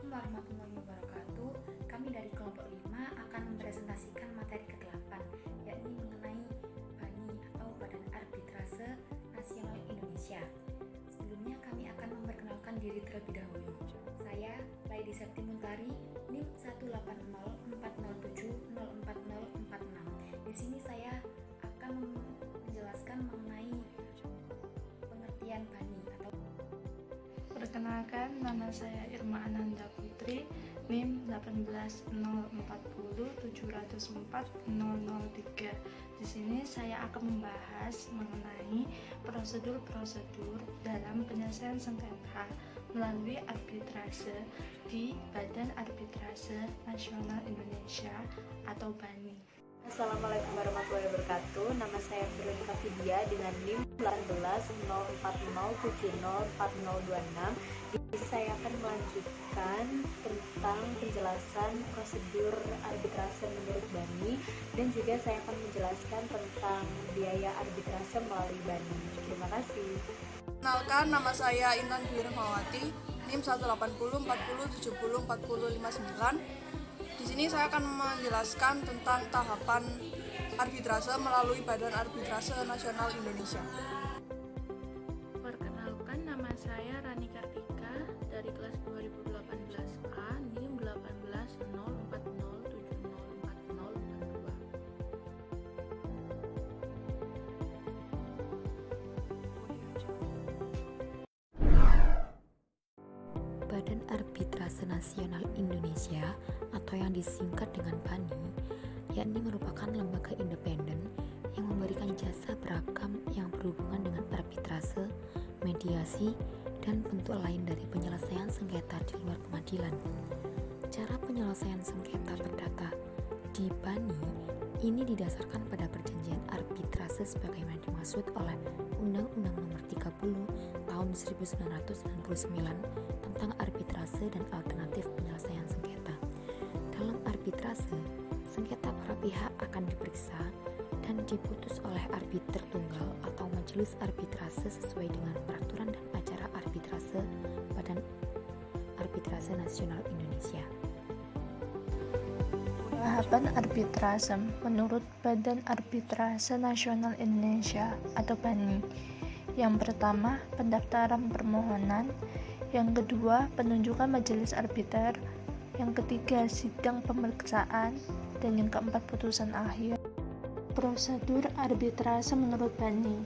Assalamualaikum warahmatullahi wabarakatuh. Kami dari kelompok 5 akan mempresentasikan materi ke-8, yakni mengenai BANI atau Badan Arbitrase Nasional Indonesia. Sebelumnya kami akan memperkenalkan diri terlebih dahulu. Saya Laidi Septi Muntari, NIM 18040704046. Di sini saya akan menjelaskan mengenai pengertian BANI atau Perkenalkan, nama saya Irma Ananda Putri, NIM 18040704003. Di sini saya akan membahas mengenai prosedur-prosedur dalam penyelesaian sengketa melalui arbitrase di Badan Arbitrase Nasional Indonesia atau BANI. Assalamualaikum warahmatullahi wabarakatuh. Nama saya Veronica Vidya dengan NIM 18040704026. Saya akan melanjutkan tentang penjelasan prosedur arbitrase menurut BANI, dan juga saya akan menjelaskan tentang biaya arbitrase melalui BANI. Terima kasih. Kenalkan, nama saya Intan Dwi Rahmawati, NIM 18040704059. Di sini saya akan menjelaskan tentang tahapan arbitrase melalui Badan Arbitrase Nasional Indonesia. Perkenalkan, nama saya Rani Kartika dari kelas 2018A, NIM Badan Arbitrase Nasional Indonesia atau yang disingkat dengan BANI, yakni merupakan lembaga independen yang memberikan jasa beragam yang berhubungan dengan arbitrase, mediasi, dan bentuk lain dari penyelesaian sengketa di luar pengadilan. Cara penyelesaian sengketa perdata di BANI ini didasarkan pada perjanjian arbitrase sebagaimana dimaksud oleh Undang-Undang Nomor 30 Tahun 1999 tentang arbitrase dan alternatif penyelesaian sengketa. Dalam arbitrase, sengketa para pihak akan diperiksa dan diputus oleh arbiter tunggal atau majelis arbitrase sesuai dengan peraturan dan acara arbitrase Badan Arbitrase Nasional Indonesia. Tahapan arbitrase menurut Badan Arbitrase Nasional Indonesia atau BANI. Yang pertama, pendaftaran permohonan. Yang kedua, penunjukan majelis arbiter. Yang ketiga, sidang pemeriksaan. Dan yang keempat, putusan akhir. Prosedur arbitrase menurut BANI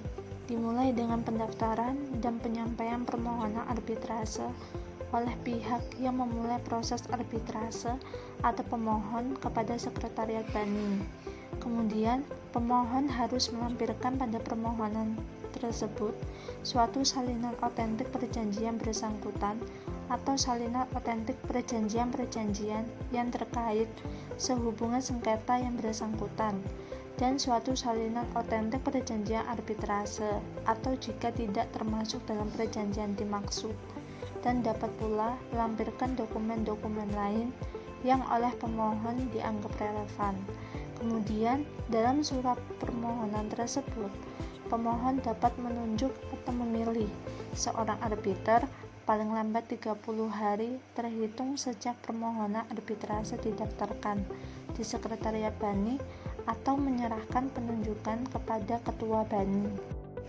dimulai dengan pendaftaran dan penyampaian permohonan arbitrase oleh pihak yang memulai proses arbitrase atau pemohon kepada sekretariat BANI. Kemudian, pemohon harus melampirkan pada permohonan tersebut suatu salinan otentik perjanjian bersangkutan atau salinan otentik perjanjian-perjanjian yang terkait sehubungan sengketa yang bersangkutan, dan suatu salinan otentik perjanjian arbitrase atau jika tidak termasuk dalam perjanjian dimaksud, dan dapat pula melampirkan dokumen-dokumen lain yang oleh pemohon dianggap relevan. Kemudian, dalam surat permohonan tersebut, pemohon dapat menunjuk atau memilih seorang arbiter paling lambat 30 hari terhitung sejak permohonan arbitrase didaftarkan di sekretariat BANI atau menyerahkan penunjukan kepada ketua BANI.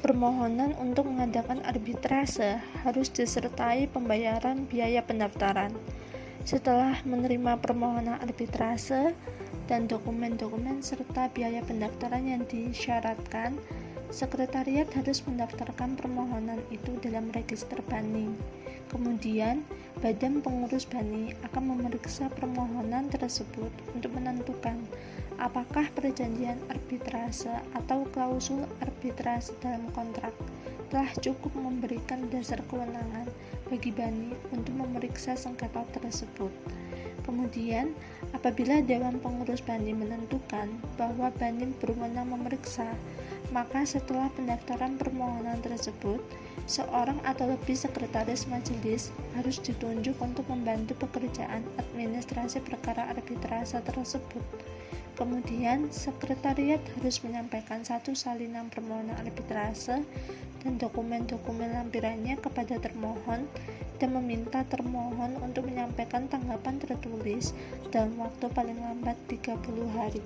Permohonan untuk mengadakan arbitrase harus disertai pembayaran biaya pendaftaran. Setelah menerima permohonan arbitrase dan dokumen-dokumen serta biaya pendaftaran yang disyaratkan, sekretariat harus mendaftarkan permohonan itu dalam register BANI. Kemudian, Badan Pengurus BANI akan memeriksa permohonan tersebut untuk menentukan apakah perjanjian arbitrase atau klausul arbitrase dalam kontrak telah cukup memberikan dasar kewenangan bagi BANI untuk memeriksa sengketa tersebut. Kemudian, apabila Dewan Pengurus BANI menentukan bahwa BANI berwenang memeriksa, maka setelah pendaftaran permohonan tersebut, seorang atau lebih sekretaris majelis harus ditunjuk untuk membantu pekerjaan administrasi perkara arbitrase tersebut. Kemudian, sekretariat harus menyampaikan satu salinan permohonan arbitrase dan dokumen-dokumen lampirannya kepada termohon dan meminta termohon untuk menyampaikan tanggapan tertulis dalam waktu paling lambat 30 hari.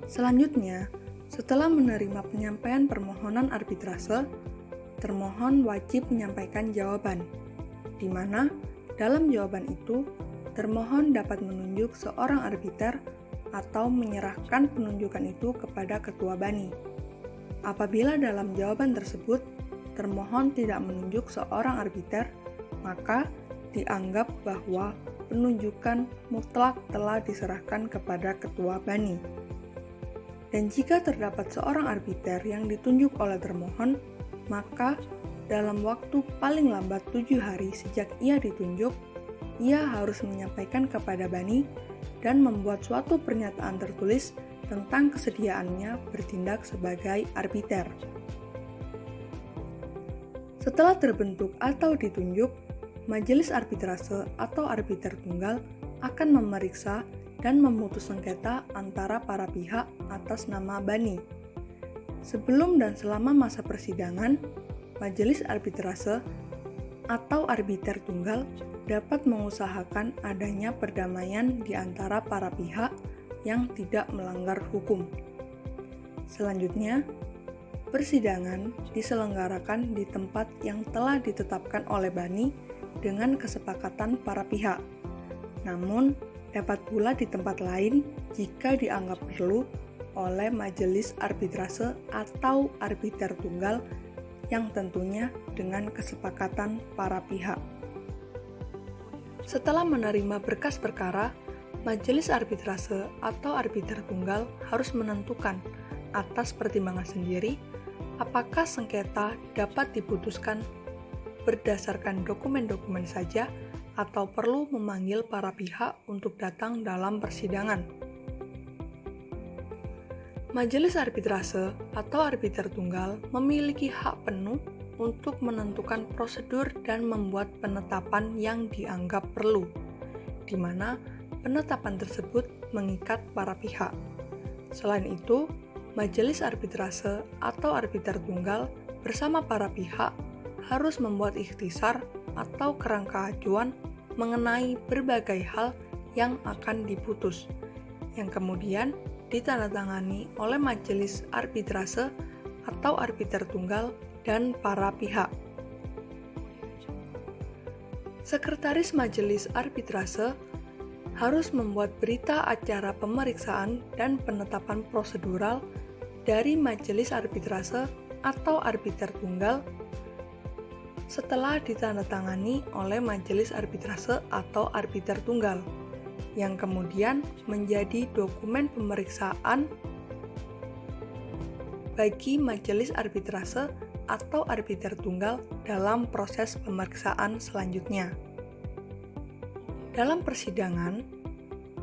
Selanjutnya, setelah menerima penyampaian permohonan arbitrase, termohon wajib menyampaikan jawaban, di mana dalam jawaban itu, termohon dapat menunjuk seorang arbiter atau menyerahkan penunjukan itu kepada ketua BANI. Apabila dalam jawaban tersebut, termohon tidak menunjuk seorang arbiter, maka dianggap bahwa penunjukan mutlak telah diserahkan kepada ketua BANI. Dan jika terdapat seorang arbiter yang ditunjuk oleh termohon, maka dalam waktu paling lambat 7 hari sejak ia ditunjuk, ia harus menyampaikan kepada BANI dan membuat suatu pernyataan tertulis tentang kesediaannya bertindak sebagai arbiter. Setelah terbentuk atau ditunjuk, majelis arbitrase atau arbiter tunggal akan memeriksa dan memutus sengketa antara para pihak atas nama BANI. Sebelum dan selama masa persidangan, majelis arbitrase atau arbiter tunggal dapat mengusahakan adanya perdamaian di antara para pihak yang tidak melanggar hukum. Selanjutnya, persidangan diselenggarakan di tempat yang telah ditetapkan oleh BANI dengan kesepakatan para pihak. Namun, dapat pula di tempat lain jika dianggap perlu oleh majelis arbitrase atau arbiter tunggal yang tentunya dengan kesepakatan para pihak. Setelah menerima berkas perkara, majelis arbitrase atau arbiter tunggal harus menentukan atas pertimbangan sendiri apakah sengketa dapat diputuskan berdasarkan dokumen-dokumen saja atau perlu memanggil para pihak untuk datang dalam persidangan. Majelis arbitrase atau arbiter tunggal memiliki hak penuh untuk menentukan prosedur dan membuat penetapan yang dianggap perlu, di mana penetapan tersebut mengikat para pihak. Selain itu, majelis arbitrase atau arbiter tunggal bersama para pihak harus membuat ikhtisar atau kerangka acuan mengenai berbagai hal yang akan diputus, yang kemudian ditandatangani oleh majelis arbitrase atau arbiter tunggal dan para pihak. Sekretaris majelis arbitrase harus membuat berita acara pemeriksaan dan penetapan prosedural dari majelis arbitrase atau arbiter tunggal setelah ditandatangani oleh majelis arbitrase atau arbiter tunggal, yang kemudian menjadi dokumen pemeriksaan bagi majelis arbitrase atau arbiter tunggal dalam proses pemeriksaan selanjutnya. Dalam persidangan,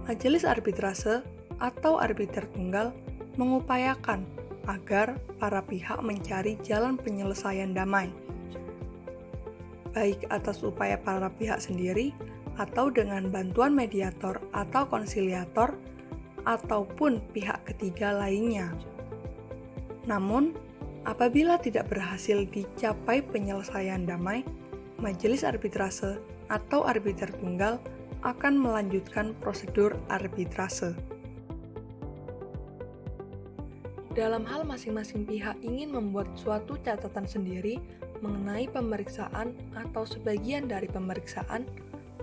majelis arbitrase atau arbiter tunggal mengupayakan agar para pihak mencari jalan penyelesaian damai, baik atas upaya para pihak sendiri atau dengan bantuan mediator atau konsiliator ataupun pihak ketiga lainnya. Namun, apabila tidak berhasil dicapai penyelesaian damai, majelis arbitrase atau arbiter tunggal akan melanjutkan prosedur arbitrase. Dalam hal masing-masing pihak ingin membuat suatu catatan sendiri mengenai pemeriksaan atau sebagian dari pemeriksaan,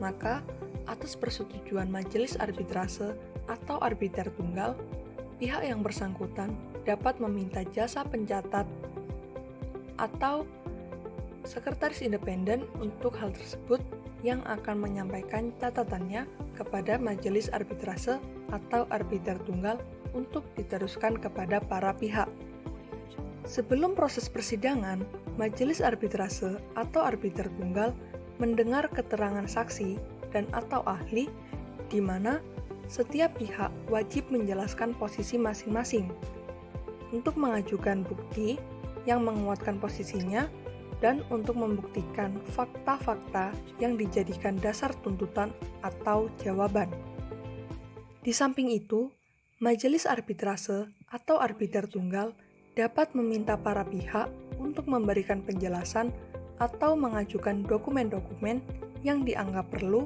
maka atas persetujuan majelis arbitrase atau arbiter tunggal, pihak yang bersangkutan dapat meminta jasa pencatat atau sekretaris independen untuk hal tersebut yang akan menyampaikan catatannya kepada majelis arbitrase atau arbiter tunggal untuk diteruskan kepada para pihak. Sebelum proses persidangan, majelis arbitrase atau arbiter tunggal mendengar keterangan saksi dan atau ahli di mana setiap pihak wajib menjelaskan posisi masing-masing. untuk mengajukan bukti yang menguatkan posisinya dan untuk membuktikan fakta-fakta yang dijadikan dasar tuntutan atau jawaban. Di samping itu, majelis arbitrase atau arbiter tunggal dapat meminta para pihak untuk memberikan penjelasan atau mengajukan dokumen-dokumen yang dianggap perlu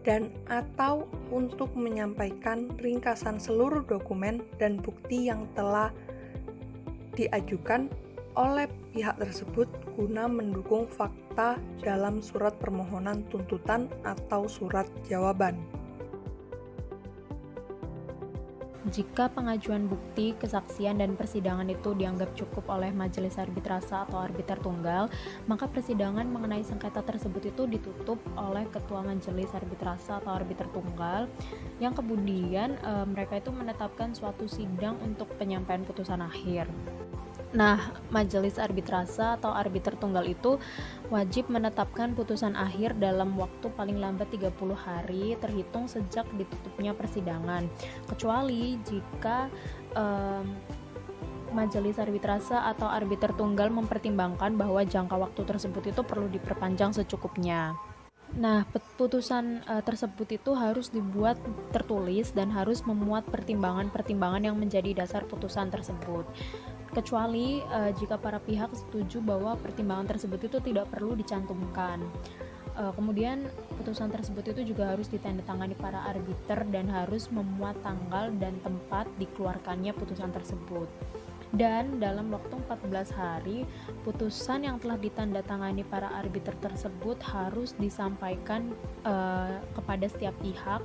dan atau untuk menyampaikan ringkasan seluruh dokumen dan bukti yang telah diajukan oleh pihak tersebut guna mendukung fakta dalam surat permohonan tuntutan atau surat jawaban. Jika pengajuan bukti, kesaksian, dan persidangan itu dianggap cukup oleh majelis arbitrase atau arbiter tunggal, maka persidangan mengenai sengketa tersebut itu ditutup oleh ketua majelis arbitrase atau arbiter tunggal, yang kemudian mereka itu menetapkan suatu sidang untuk penyampaian putusan akhir. Nah, majelis arbitrase atau arbiter tunggal itu wajib menetapkan putusan akhir dalam waktu paling lambat 30 hari terhitung sejak ditutupnya persidangan, kecuali jika majelis arbitrase atau arbiter tunggal mempertimbangkan bahwa jangka waktu tersebut itu perlu diperpanjang secukupnya. Nah, putusan tersebut itu harus dibuat tertulis dan harus memuat pertimbangan-pertimbangan yang menjadi dasar putusan tersebut. Kecuali jika para pihak setuju bahwa pertimbangan tersebut itu tidak perlu dicantumkan. Kemudian putusan tersebut itu juga harus ditandatangani para arbiter dan harus memuat tanggal dan tempat dikeluarkannya putusan tersebut. Dan dalam waktu 14 hari, putusan yang telah ditandatangani para arbiter tersebut harus disampaikan kepada setiap pihak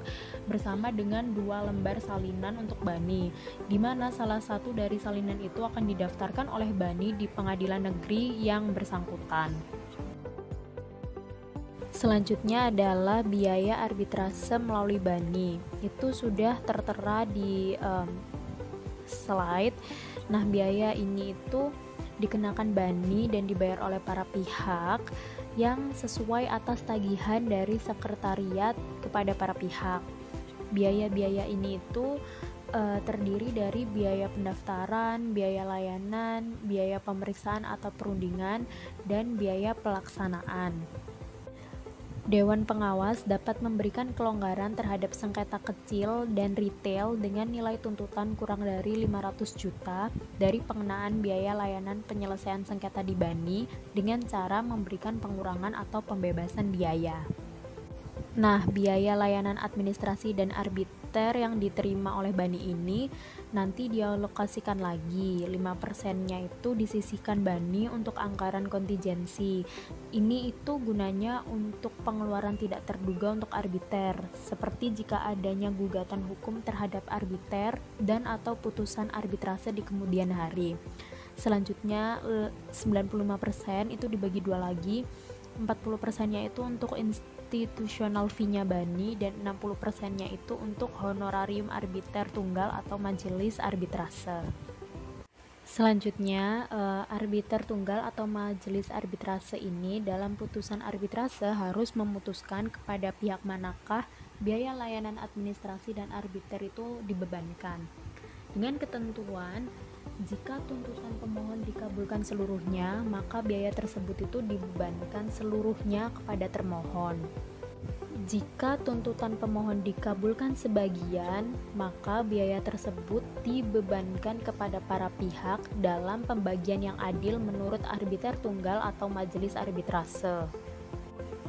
bersama dengan 2 lembar salinan untuk bani, di mana salah satu dari salinan itu akan didaftarkan oleh bani di pengadilan negeri yang bersangkutan. Selanjutnya adalah biaya arbitrase melalui bani. Itu sudah tertera di slide. Nah, biaya ini itu dikenakan bani dan dibayar oleh para pihak yang sesuai atas tagihan dari sekretariat kepada para pihak. Biaya-biaya ini itu terdiri dari biaya pendaftaran, biaya layanan, biaya pemeriksaan atau perundingan, dan biaya pelaksanaan. Dewan Pengawas dapat memberikan kelonggaran terhadap sengketa kecil dan retail dengan nilai tuntutan kurang dari 500 juta dari pengenaan biaya layanan penyelesaian sengketa di bani dengan cara memberikan pengurangan atau pembebasan biaya. Nah, biaya layanan administrasi dan arbiter yang diterima oleh bani ini nanti dialokasikan lagi. 5%-nya itu disisihkan bani untuk anggaran kontingensi. Ini itu gunanya untuk pengeluaran tidak terduga untuk arbiter, seperti jika adanya gugatan hukum terhadap arbiter dan atau putusan arbitrase di kemudian hari. Selanjutnya 95% itu dibagi 2 lagi. 40%-nya itu untuk institutional fee-nya bani dan 60%-nya itu untuk honorarium arbiter tunggal atau majelis arbitrase. Selanjutnya, arbiter tunggal atau majelis arbitrase ini dalam putusan arbitrase harus memutuskan kepada pihak manakah biaya layanan administrasi dan arbiter itu dibebankan. Dengan ketentuan, jika tuntutan pemohon dikabulkan seluruhnya, maka biaya tersebut itu dibebankan seluruhnya kepada termohon. Jika tuntutan pemohon dikabulkan sebagian, maka biaya tersebut dibebankan kepada para pihak dalam pembagian yang adil menurut arbiter tunggal atau majelis arbitrase.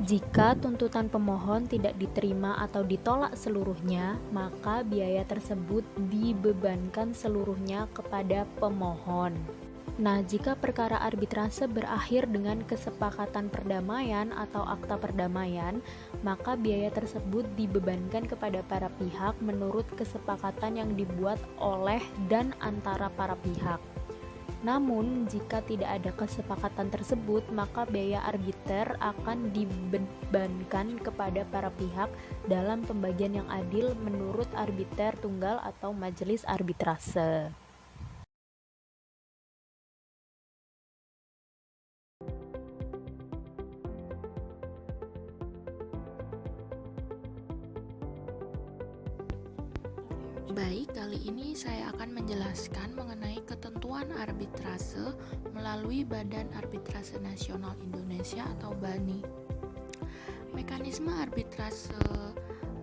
Jika tuntutan pemohon tidak diterima atau ditolak seluruhnya, maka biaya tersebut dibebankan seluruhnya kepada pemohon. Nah, jika perkara arbitrase berakhir dengan kesepakatan perdamaian atau akta perdamaian, maka biaya tersebut dibebankan kepada para pihak menurut kesepakatan yang dibuat oleh dan antara para pihak. Namun, jika tidak ada kesepakatan tersebut, maka biaya arbiter akan dibebankan kepada para pihak dalam pembagian yang adil menurut arbiter tunggal atau majelis arbitrase. Baik, kali ini saya akan menjelaskan mengenai ketentuan arbitrase melalui Badan Arbitrase Nasional Indonesia atau BANI. Mekanisme arbitrase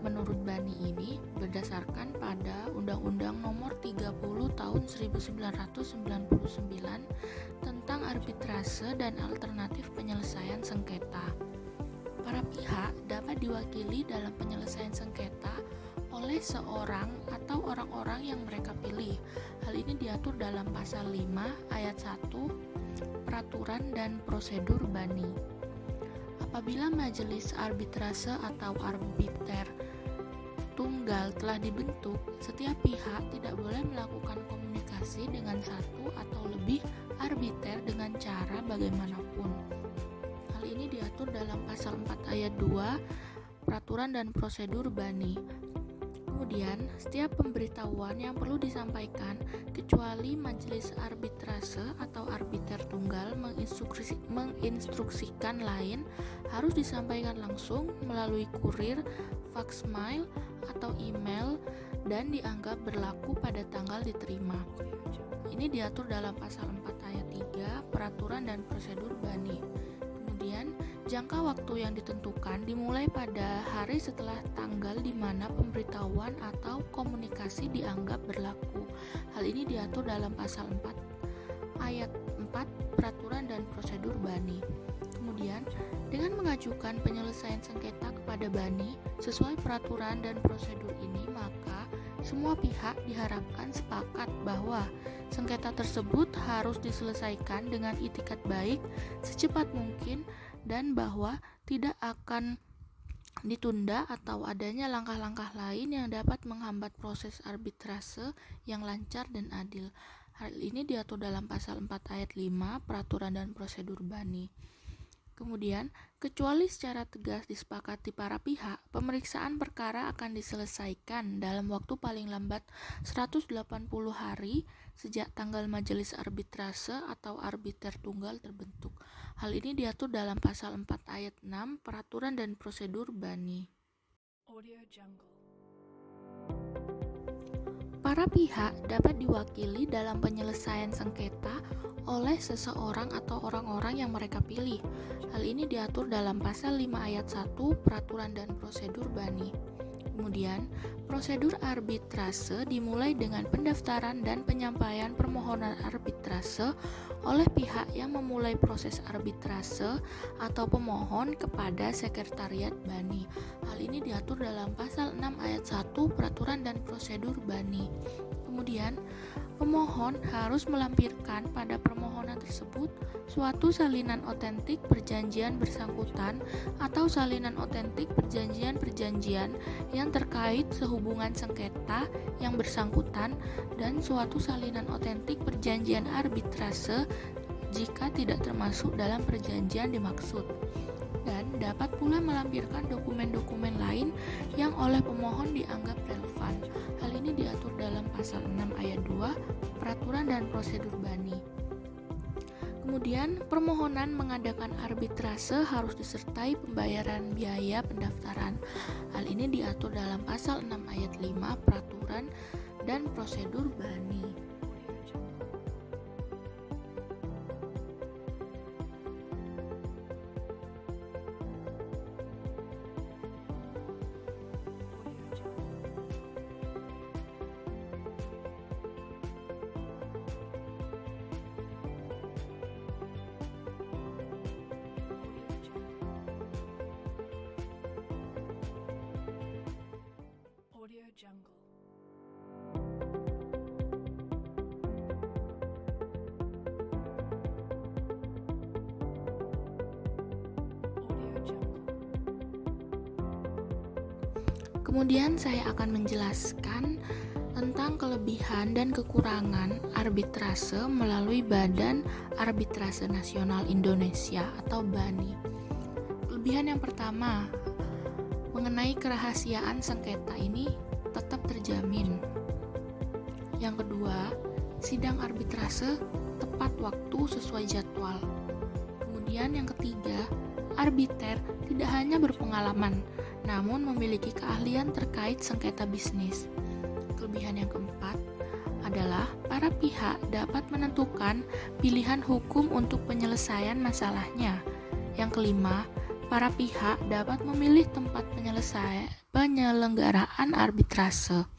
menurut BANI ini berdasarkan pada Undang-Undang Nomor 30 Tahun 1999 tentang arbitrase dan alternatif penyelesaian sengketa. Para pihak dapat diwakili dalam penyelesaian sengketa oleh seorang atau orang-orang yang mereka pilih. Hal ini diatur dalam pasal 5 ayat 1 Peraturan dan Prosedur BANI. Apabila majelis arbitrase atau arbiter tunggal telah dibentuk, setiap pihak tidak boleh melakukan komunikasi dengan satu atau lebih arbiter dengan cara bagaimanapun. Hal ini diatur dalam pasal 4 ayat 2 Peraturan dan Prosedur BANI. Kemudian, setiap pemberitahuan yang perlu disampaikan kecuali majelis arbitrase atau arbiter tunggal menginstruksikan lain harus disampaikan langsung melalui kurir, fax mail, atau email dan dianggap berlaku pada tanggal diterima. Ini diatur dalam pasal 4 ayat 3 Peraturan dan Prosedur BANI. Kemudian, jangka waktu yang ditentukan dimulai pada hari setelah tanggal di mana pemberitahuan atau komunikasi dianggap berlaku. Hal ini diatur dalam pasal 4 ayat 4 Peraturan dan Prosedur BANI. Kemudian, dengan mengajukan penyelesaian sengketa kepada BANI sesuai peraturan dan prosedur ini, maka semua pihak diharapkan sepakat bahwa sengketa tersebut harus diselesaikan dengan itikat baik secepat mungkin dan bahwa tidak akan ditunda atau adanya langkah-langkah lain yang dapat menghambat proses arbitrase yang lancar dan adil. Hal ini diatur dalam pasal 4 ayat 5 Peraturan dan Prosedur BANI. Kemudian, kecuali secara tegas disepakati para pihak, pemeriksaan perkara akan diselesaikan dalam waktu paling lambat 180 hari sejak tanggal majelis arbitrase atau arbiter tunggal terbentuk. Hal ini diatur dalam pasal 4 ayat 6 Peraturan dan Prosedur BANI. Para pihak dapat diwakili dalam penyelesaian sengketa oleh seseorang atau orang-orang yang mereka pilih. Hal ini diatur dalam pasal 5 ayat 1 Peraturan dan Prosedur BANI. Kemudian, prosedur arbitrase dimulai dengan pendaftaran dan penyampaian permohonan arbitrase oleh pihak yang memulai proses arbitrase atau pemohon kepada Sekretariat BANI. Hal ini diatur dalam pasal 6 ayat 1 Peraturan dan Prosedur BANI. Kemudian, pemohon harus melampirkan pada permohonan tersebut suatu salinan otentik perjanjian bersangkutan atau salinan otentik perjanjian-perjanjian yang terkait sehubungan sengketa yang bersangkutan dan suatu salinan otentik perjanjian arbitrase jika tidak termasuk dalam perjanjian dimaksud. Dan dapat pula melampirkan dokumen-dokumen lain yang oleh pemohon dianggap relevan. Hal ini diatur dalam pasal 6 ayat 2 Peraturan dan Prosedur BANI. Kemudian, permohonan mengadakan arbitrase harus disertai pembayaran biaya pendaftaran. Hal ini diatur dalam pasal 6 ayat 5 Peraturan dan Prosedur BANI. Kemudian saya akan menjelaskan tentang kelebihan dan kekurangan arbitrase melalui Badan Arbitrase Nasional Indonesia atau BANI. Kelebihan yang pertama, mengenai kerahasiaan sengketa ini tetap terjamin. Yang kedua, sidang arbitrase tepat waktu sesuai jadwal. Kemudian yang ketiga, arbiter tidak hanya berpengalaman, namun memiliki keahlian terkait sengketa bisnis. kelebihan yang keempat adalah para pihak dapat menentukan pilihan hukum untuk penyelesaian masalahnya. Yang kelima, para pihak dapat memilih tempat penyelenggaraan arbitrase.